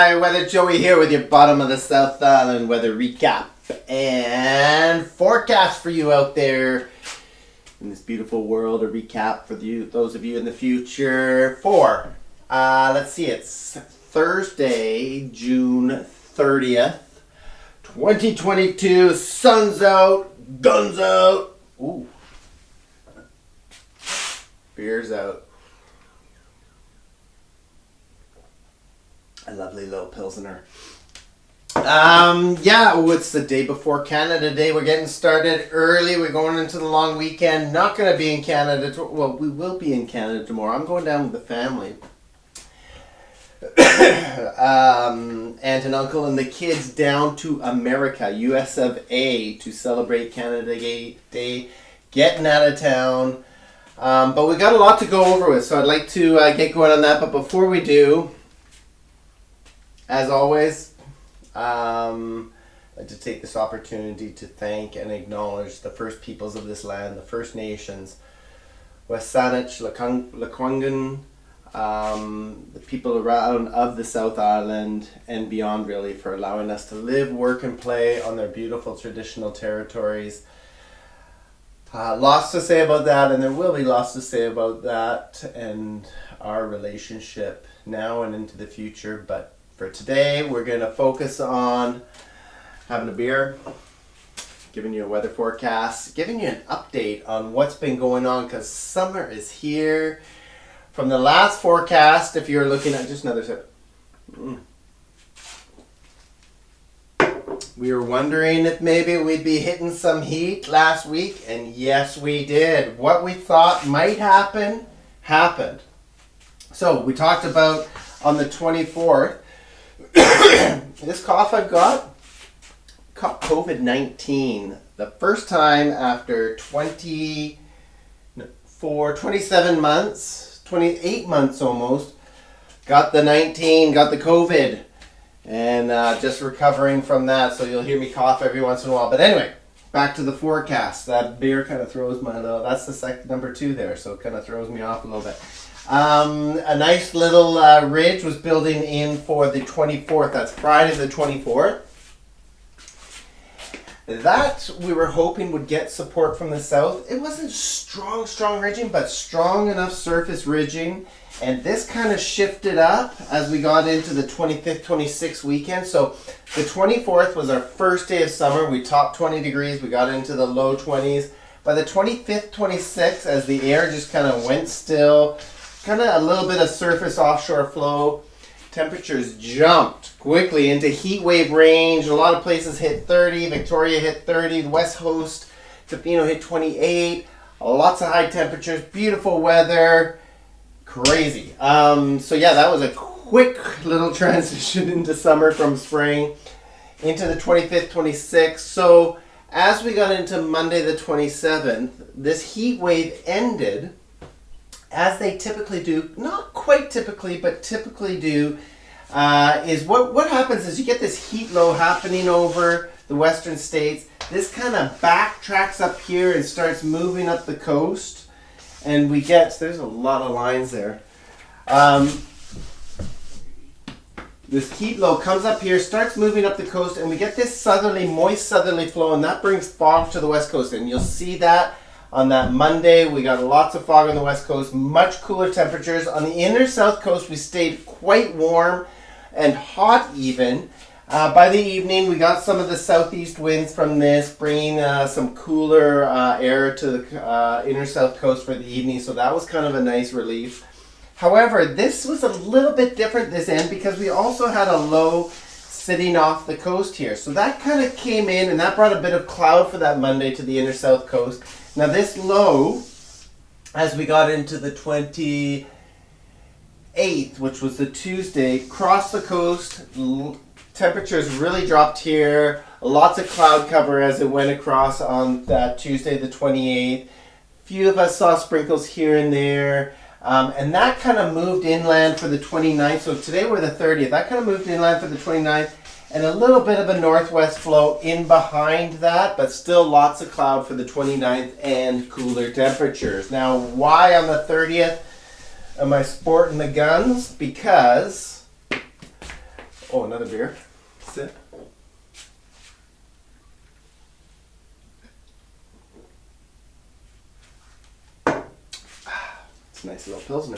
Hi, Weather Joey here with your bottom of the South Island weather recap and forecast for you out there in this beautiful world. A recap for those of you in the future for, let's see, it's Thursday, June 30th, 2022. Sun's out, guns out. Ooh. Beer's out. A lovely little Pilsner. It's the day before Canada Day. We're getting started early. We're going into the long weekend. Not going to be in Canada. Well, we will be in Canada tomorrow. I'm going down with the family. Aunt and uncle and the kids down to America, US of A, to celebrate Canada Day. Getting out of town. But we got a lot to go over with, so I'd like to get going on that. But before we do, as always, I'd like to take this opportunity to thank and acknowledge the first peoples of this land, the First Nations, Wet'suwet'en, Lekwungen, the people around of the South Island and beyond, really, for allowing us to live, work, and play on their beautiful traditional territories. Lots to say about that, and there will be lots to say about that and our relationship now and into the future, but for today, we're going to focus on having a beer, giving you a weather forecast, giving you an update on what's been going on, because summer is here. From the last forecast, if you're looking at just another sip, we were wondering if maybe we'd be hitting some heat last week, and yes, we did. What we thought might happen, happened. So we talked about on the 24th, this cough I've got, caught COVID-19. The first time after 27 months, 28 months almost, got the 19, got the COVID, and just recovering from that. So you'll hear me cough every once in a while. But anyway, back to the forecast. That beer kind of throws my little, that's the number 2 there, so it kind of throws me off a little bit. A nice little ridge was building in for the 24th. That's Friday the 24th. That we were hoping would get support from the south. It wasn't strong ridging, but strong enough surface ridging. And this kind of shifted up as we got into the 25th, 26th weekend. So the 24th was our first day of summer. We topped 20 degrees. We got into the low 20s. By the 25th, 26th, as the air just kind of went still, kind of a little bit of surface offshore flow, temperatures jumped quickly into heat wave range. A lot of places hit 30. Victoria hit 30. The West Coast, Tofino hit 28. Lots of high temperatures. Beautiful weather. Crazy. That was a quick little transition into summer from spring into the 25th, 26th. So as we got into Monday the 27th, this heat wave ended as they typically do, not quite typically, but typically do, is what happens is you get this heat low happening over the western states. This kind of backtracks up here and starts moving up the coast. And we get, there's a lot of lines there. This heat low comes up here, starts moving up the coast, and we get this moist southerly flow, and that brings fog to the west coast. And you'll see that on that Monday. We got lots of fog on the west coast, much cooler temperatures. On the inner south coast, we stayed quite warm and hot even. By the evening, we got some of the southeast winds from this, bringing some cooler air to the inner south coast for the evening. So that was kind of a nice relief. However, this was a little bit different this end because we also had a low sitting off the coast here. So that kind of came in and that brought a bit of cloud for that Monday to the inner south coast. Now this low, as we got into the 28th, which was the Tuesday, crossed the coast. Temperatures really dropped here. Lots of cloud cover as it went across on that Tuesday the 28th. Few of us saw sprinkles here and there. And that kind of moved inland for the 29th. So today we're the 30th. That kind of moved inland for the 29th. And a little bit of a northwest flow in behind that, but still lots of cloud for the 29th and cooler temperatures. Now, why on the 30th am I sporting the guns? Because Oh, another beer. Sip. It's a nice little Pilsner.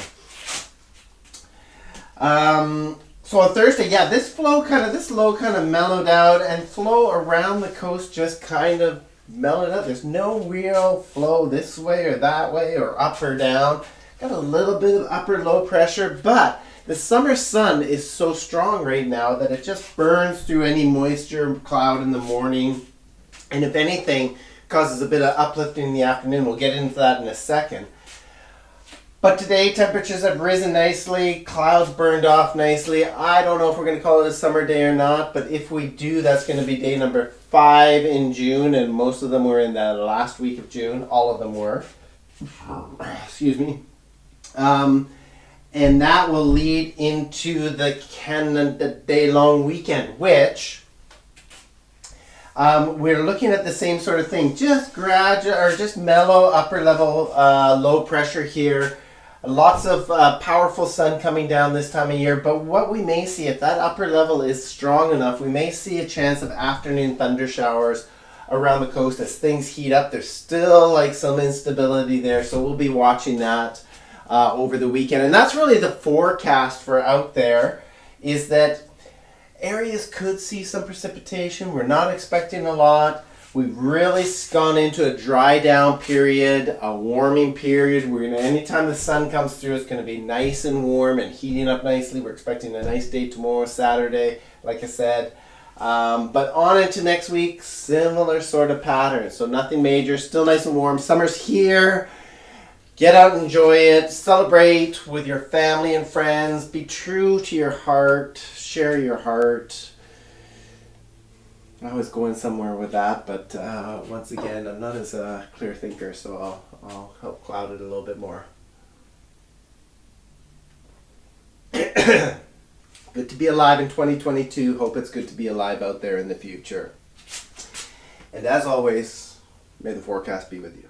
So on Thursday, yeah, this low kind of mellowed out, and flow around the coast just kind of mellowed out. There's no real flow this way or that way or up or down. Got a little bit of upper low pressure, but the summer sun is so strong right now that it just burns through any moisture cloud in the morning, and if anything, causes a bit of uplifting in the afternoon. We'll get into that in a second. But today, temperatures have risen nicely, clouds burned off nicely. I don't know if we're going to call it a summer day or not, but if we do, that's going to be day number 5 in June, and most of them were in the last week of June. All of them were. Excuse me. And that will lead into the Canada Day-long weekend, which we're looking at the same sort of thing. Just gradual, or just mellow upper level low pressure here. Lots of powerful sun coming down this time of year, but what we may see, if that upper level is strong enough, we may see a chance of afternoon thunder showers around the coast as things heat up. There's still like some instability there, so we'll be watching that over the weekend. And that's really the forecast for out there, is that areas could see some precipitation. We're not expecting a lot. We've really gone into a dry down period, a warming period. Anytime the sun comes through, it's going to be nice and warm and heating up nicely. We're expecting a nice day tomorrow, Saturday, like I said. But on into next week, similar sort of pattern. So nothing major, still nice and warm. Summer's here. Get out and enjoy it. Celebrate with your family and friends. Be true to your heart. Share your heart. I was going somewhere with that, but once again, I'm not as a clear thinker, so I'll help cloud it a little bit more. Good to be alive in 2022. Hope it's good to be alive out there in the future. And as always, may the forecast be with you.